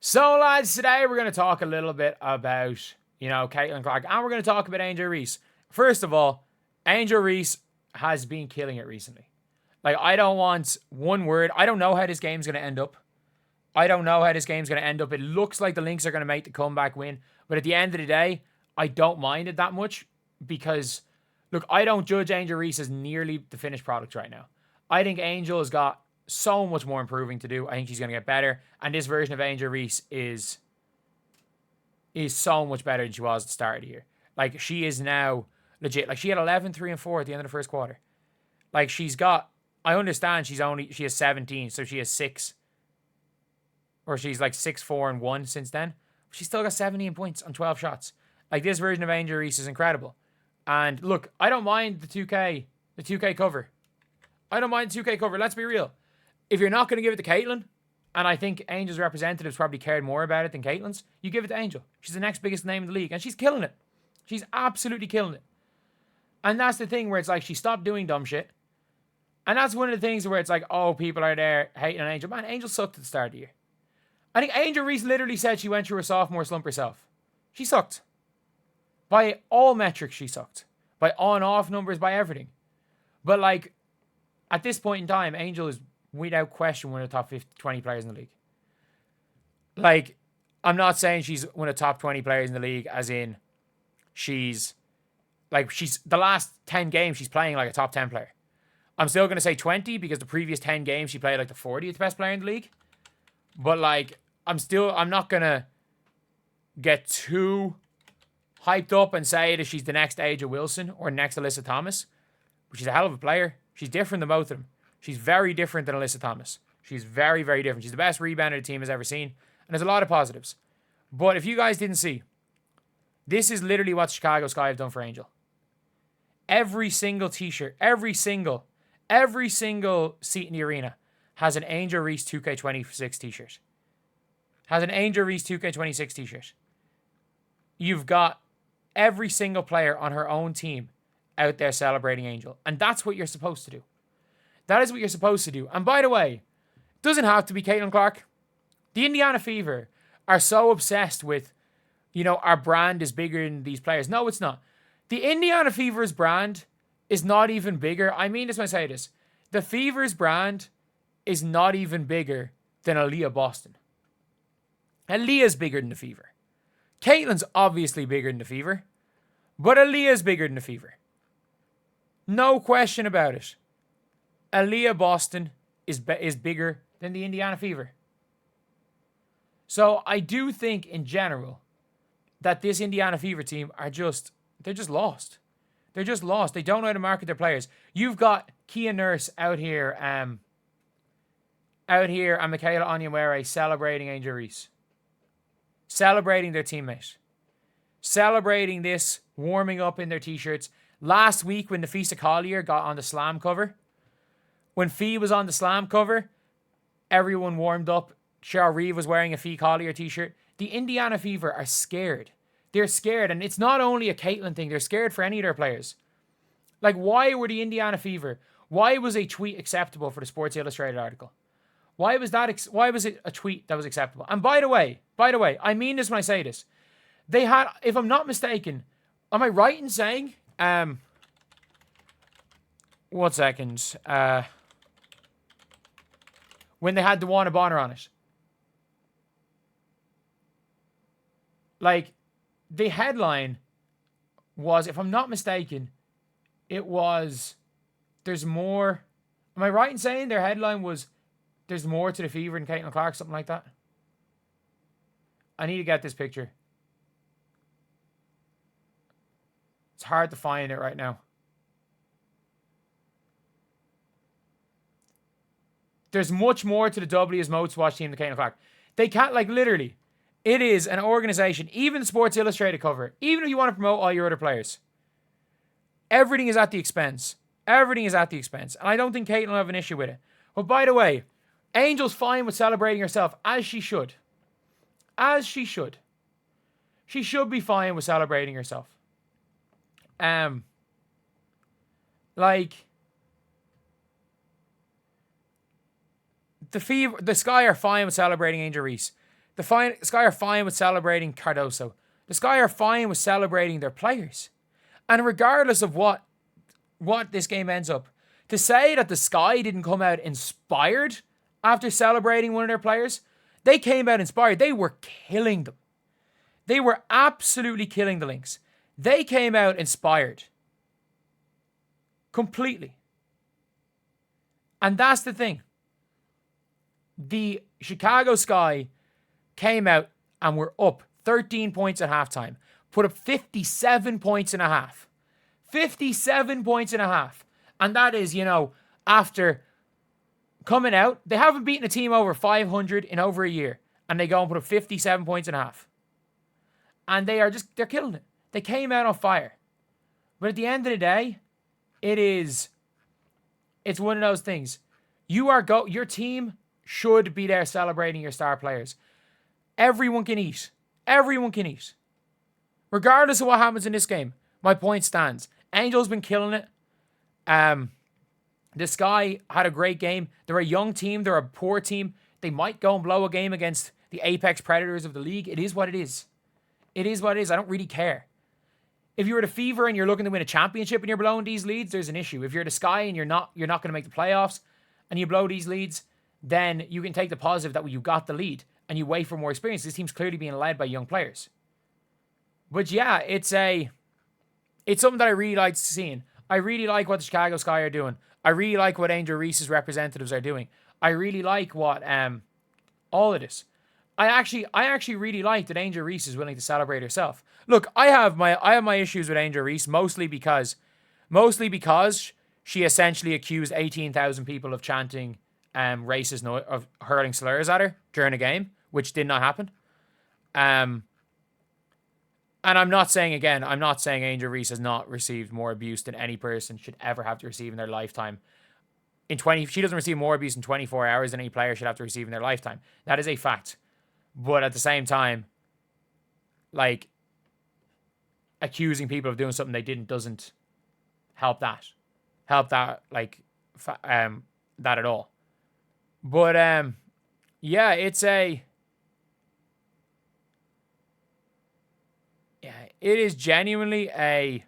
So, lads, today we're going to talk a little bit about, Caitlin Clark, and we're going to talk about Angel Reese. First of all, Angel Reese has been killing it recently. Like, I don't want one word. I don't know how this game's going to end up. It looks like the Lynx are going to make the comeback win. But at the end of the day, I don't mind it that much because, look, I don't judge Angel Reese as nearly the finished product right now. I think Angel has got so much more improving to do. I think she's going to get better. And this version of Angel Reese is so much better than she was at the start of the year. Like, she is now legit. Like, she had 11, 3, and 4 at the end of the first quarter. Like, I understand she has 17, so she has 6. Or she's like 6, 4, and 1 since then. She's still got 17 points on 12 shots. Like, this version of Angel Reese is incredible. And look, I don't mind the 2K cover. Let's be real. If you're not going to give it to Caitlin, and I think Angel's representatives probably cared more about it than Caitlin's, you give it to Angel. She's the next biggest name in the league, and she's killing it. She's absolutely killing it. And that's the thing where it's like she stopped doing dumb shit. And that's one of the things where it's like, oh, people are there hating on Angel. Man, Angel sucked at the start of the year. I think Angel Reese literally said she went through a sophomore slump herself. She sucked. By all metrics, she sucked. By on-off numbers, by everything. But, like, at this point in time, Angel is, without question, one of the top 20 players in the league. Like, I'm not saying she's one of the top 20 players in the league, as in she's the last 10 games she's playing like a top 10 player. I'm still going to say 20 because the previous 10 games she played like the 40th best player in the league. But, like, I'm not going to get too hyped up and say that she's the next Aja Wilson or next Alyssa Thomas. But she's a hell of a player. She's different than both of them. She's very different than Alyssa Thomas. She's very, very different. She's the best rebounder the team has ever seen. And there's a lot of positives. But if you guys didn't see, this is literally what Chicago Sky have done for Angel. Every single t-shirt, every single seat in the arena has an Angel Reese 2K26 t-shirt. You've got every single player on her own team out there celebrating Angel. And that's what you're supposed to do. That is what you're supposed to do. And by the way, it doesn't have to be Caitlin Clark. The Indiana Fever are so obsessed with, our brand is bigger than these players. No, it's not. The Indiana Fever's brand is not even bigger. I mean this when I say this. The Fever's brand is not even bigger than Aaliyah Boston. Aaliyah's bigger than the Fever. Caitlin's obviously bigger than the Fever. But Aaliyah's bigger than the Fever. No question about it. Aaliyah Boston is bigger than the Indiana Fever. So I do think in general that this Indiana Fever team they're just lost. They're just lost. They don't know how to market their players. You've got Kia Nurse out here and Michaela Onyenwere celebrating Angel Reese. Celebrating their teammate. Celebrating this, warming up in their t-shirts. Last week when Nafisa Collier got on the Slam cover, when Fee was on the Slam cover, everyone warmed up. Cheryl Reeve was wearing a Fee Collier t-shirt. The Indiana Fever are scared. They're scared, and it's not only a Caitlin thing. They're scared for any of their players. Like, why were the Indiana Fever? Why was a tweet acceptable for the Sports Illustrated article? Why was it a tweet that was acceptable? And by the way, I mean this when I say this. They had, if I'm not mistaken, am I right in saying, 1 second, when they had the Warner Bonner on it. Like, the headline was, if I'm not mistaken, it was, there's more. Am I right in saying their headline was, there's more to the Fever than Caitlin Clark, something like that? I need to get this picture. It's hard to find it right now. There's much more to the W's most watched team than Caitlin Clark. They can't, like, literally. It is an organization, even the Sports Illustrated cover, even if you want to promote all your other players, everything is at the expense. Everything is at the expense. And I don't think Caitlin will have an issue with it. But by the way, Angel's fine with celebrating herself, as she should. As she should. She should be fine with celebrating herself. Like, the Sky are fine with celebrating Angel Reese. The Sky are fine with celebrating Cardoso. The Sky are fine with celebrating their players. And regardless of what this game ends up, to say that the Sky didn't come out inspired after celebrating one of their players, they came out inspired. They were killing them. They were absolutely killing the Lynx. They came out inspired. Completely. And that's the thing. The Chicago Sky came out and were up 13 points at halftime. Put up 57 points and a half. 57 points and a half. And that is, after coming out, they haven't beaten a team over 500 in over a year. And they go and put up 57 points and a half. And they're killing it. They came out on fire. But at the end of the day, it's one of those things. Your team should be there celebrating your star players. Everyone can eat. Everyone can eat. Regardless of what happens in this game, my point stands. Angel's been killing it. The Sky had a great game. They're a young team. They're a poor team. They might go and blow a game against the apex predators of the league. It is what it is. It is what it is. I don't really care. If you're the Fever and you're looking to win a championship and you're blowing these leads, there's an issue. If you're the Sky and you're not going to make the playoffs and you blow these leads, then you can take the positive that you got the lead and you wait for more experience. This team's clearly being led by young players. But yeah, it's something that I really like seeing. I really like what the Chicago Sky are doing. I really like what Angel Reese's representatives are doing. I really like what all of this. I actually really like that Angel Reese is willing to celebrate herself. Look, I have my issues with Angel Reese mostly because she essentially accused 18,000 people of chanting racist of hurling slurs at her during a game, which did not happen. And I'm not saying Angel Reese has not received more abuse than any person should ever have to receive in their lifetime. She doesn't receive more abuse in 24 hours than any player should have to receive in their lifetime. That is a fact. But at the same time, like, accusing people of doing something they didn't doesn't help that. That at all. But yeah, it is genuinely a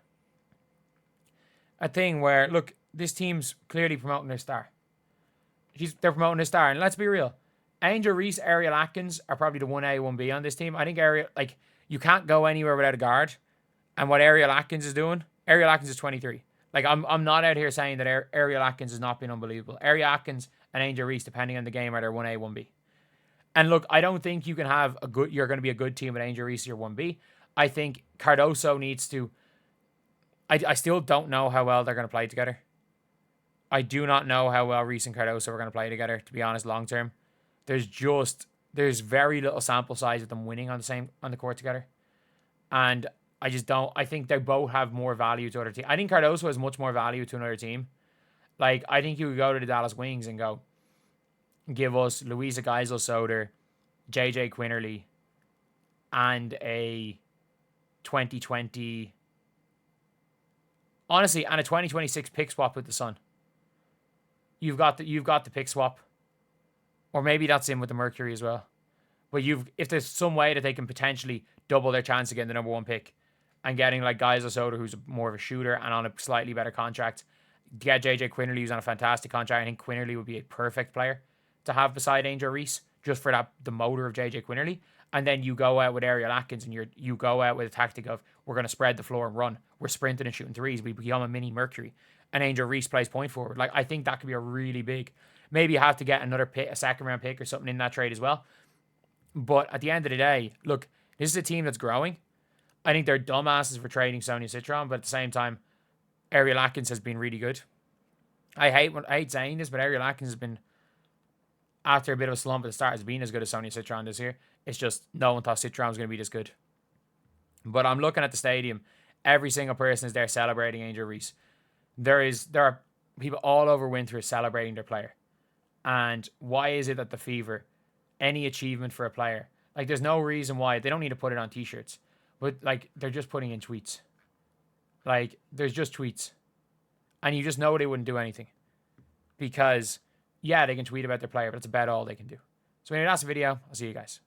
thing where, look, this team's clearly promoting their star. They're promoting their star, and let's be real. Angel Reese, Ariel Atkins are probably the 1A, 1B on this team. I think you can't go anywhere without a guard. And what Ariel Atkins is doing, Ariel Atkins is 23. Like, I'm not out here saying that Ariel Atkins has not been unbelievable. Ariel Atkins and Angel Reese, depending on the game, are their 1A, 1B. And look, I don't think you can have you're going to be a good team with Angel Reese, your 1B. I think Cardoso needs to, I still don't know how well they're going to play together. I do not know how well Reese and Cardoso are going to play together, to be honest, long term. There's very little sample size of them winning on the court together. And I think they both have more value to other teams. I think Cardoso has much more value to another team. Like, I think you would go to the Dallas Wings and go, give us Louisa Geisel-Soder, JJ Quinterly, and a 2020, honestly, and a 2026 pick swap with the Sun. You've got the pick swap. Or maybe that's in with the Mercury as well. But if there's some way that they can potentially double their chance to get the number one pick and getting like Geisel-Soder, who's more of a shooter and on a slightly better contract, get JJ Quinterly, who's on a fantastic contract. I think Quinterly would be a perfect player to have beside Angel Reese, just for the motor of JJ Quinterly. And then you go out with Ariel Atkins and you go out with a tactic of, we're going to spread the floor and run. We're sprinting and shooting threes. We become a mini Mercury. And Angel Reese plays point forward. Like, I think that could be a really big. Maybe you have to get another pick, a second round pick or something in that trade as well. But at the end of the day, look, this is a team that's growing. I think they're dumbasses for trading Sonia Citron, but at the same time, Ariel Atkins has been really good. I hate saying this, but Ariel Atkins has been, after a bit of a slump at the start, has been as good as Sonia Citron this year. It's just no one thought Citron was going to be this good. But I'm looking at the stadium. Every single person is there celebrating Angel Reese. There are people all over Winter celebrating their player. And why is it that the Fever, any achievement for a player, like, there's no reason why they don't need to put it on t-shirts, but like, they're just putting in tweets. Like, there's just tweets, and you just know they wouldn't do anything because, yeah, they can tweet about their player, but it's about all they can do. So anyway, that's the video. I'll see you guys.